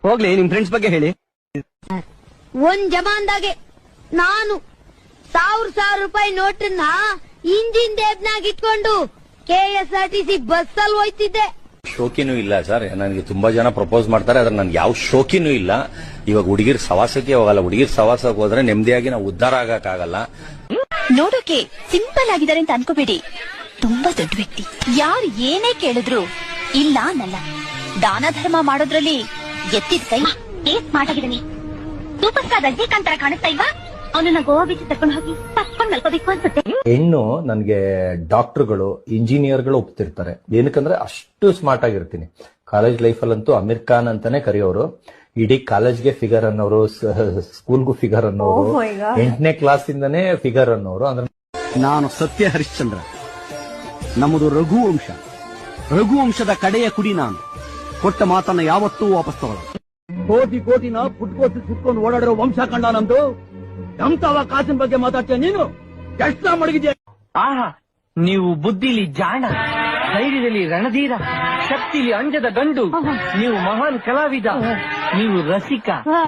ಹೋಗ್ಲಿ ನಿಮ್ ಫ್ರೆಂಡ್ಸ್ ಬಗ್ಗೆ ಹೇಳಿ. ಒಂದ್ ಜಮಾನ್ದಾಗೆ ನಾನು 1000 ರೂಪಾಯಿ ನೋಟನ್ನ ಇಂಜಿನ್ ದೇಬ್ನಾಗ ಇಟ್ಕೊಂಡು KSRTC ಬಸ್ ಅಲ್ಲಿ ಹೋಯ್ತಿದ್ದೆ. ಶೋಕಿನೂ ಇಲ್ಲ ಸರ್, ನನಗೆ ತುಂಬಾ ಜನ ಪ್ರಪೋಸ್ ಮಾಡ್ತಾರೆ, ಆದ್ರೆ ನನ್ಗೆ ಯಾವ ಶೋಕಿನೂ ಇಲ್ಲ. ಇವಾಗ ಹುಡುಗಿರ್ ಸವಾಸಕ್ಕೆ ಹೋಗಲ್ಲ, ಹುಡುಗಿರ್ ಸವಾಸಕ್ಕೆ ಹೋದ್ರೆ ನೆಮ್ಮದಿಯಾಗಿ ನಾವು ಉದ್ಧಾರ ಆಗಕ್ಕಾಗಲ್ಲ. ನೋಡೋಕೆ ಸಿಂಪಲ್ ಆಗಿದ್ದಾರೆ ಅಂತ ಅನ್ಕೋಬೇಡಿ, ತುಂಬಾ ದೊಡ್ಡ ವ್ಯಕ್ತಿ. ಯಾರು ಏನೇ ಕೇಳಿದ್ರು ಇಲ್ಲ ಅನ್ನಲ್ಲ. ದಾನ ಧರ್ಮ ಮಾಡೋದ್ರಲ್ಲಿ ಎತ್ತಿದ ಕೈ. ಸ್ಮಾರ್ಟ್ ಆಗಿದ್ದಾನೆ, ಸೂಪರ್ ಸ್ಟಾರ್ ರಜನಿಕಾಂತ್ ತರ ಕಾಣಿಸ್ತಾ ಇಲ್ವಾ? ಅವನನ್ನ ಗೋವಾ ಬೀಚ್ ತಕೊಂಡು ಹೋಗಿ ತಕ್ಕೊಂಡು ಮಲ್ಕೋಬೇಕು ಅನ್ಸುತ್ತೆ. ಹೆಣ್ಣು ನನ್ಗೆ ಡಾಕ್ಟರ್ಗಳು, ಇಂಜಿನಿಯರ್ಗಳು ಒಪ್ತಿರ್ತಾರೆ. ಏನಕ್ಕಂದ್ರೆ ಅಷ್ಟು ಸ್ಮಾರ್ಟ್ ಆಗಿರ್ತೀನಿ. ಕಾಲೇಜ್ ಲೈಫಲ್ಲಂತೂ ಅಮೀರ್ ಖಾನ್ ಅಂತಾನೆ ಕರೆಯೋರು. ಇಡೀ ಕಾಲೇಜ್ಗೆ ಫಿಗರ್ ಅನ್ನೋರು, ಸ್ಕೂಲ್ಗೂ ಫಿಗರ್ ಅನ್ನೋರು, 8ನೇ ಕ್ಲಾಸ್ ಇಂದಾನೇ ಫಿಗರ್ ಅನ್ನೋರು. ಅಂದ್ರೆ ನಾನು ಸತ್ಯ ಹರಿಶ್ಚಂದ್ರ, ನಮ್ಮದು ರಘುವಂಶದ ಕಡೆಯ ಕುಡಿ. ನಾನು ಕೊಟ್ಟ ಮಾತನ್ನ ಯಾವತ್ತೂ ವಾಪಸ್ ತಗೊಳ್ಳ. ಕೋಟಿನ ಪುಟ್ಕೋಸಿ ಸುತ್ಕೊಂಡು ಓಡಾಡಿರೋ ವಂಶ ಕಂಡ ನಮ್ದು. ಎಂತವ ಕಾಸಿನ ಬಗ್ಗೆ ಮಾತಾಡ್ತೀಯ ನೀನು? ಎಷ್ಟು ಮಡಗಿದ್ಯಾ? ಆಹಾ, ನೀವು ಬುದ್ಧಿಲಿ ಜಾಣ, ಧೈರ್ಯದಲ್ಲಿ ರಣಧೀರ, ಶಕ್ತಿಲಿ ಅಂಜದ ಗಂಡು, ನೀವು ಮಹಾನ್ ಕಲಾವಿದ, ನೀವು ರಸಿಕ.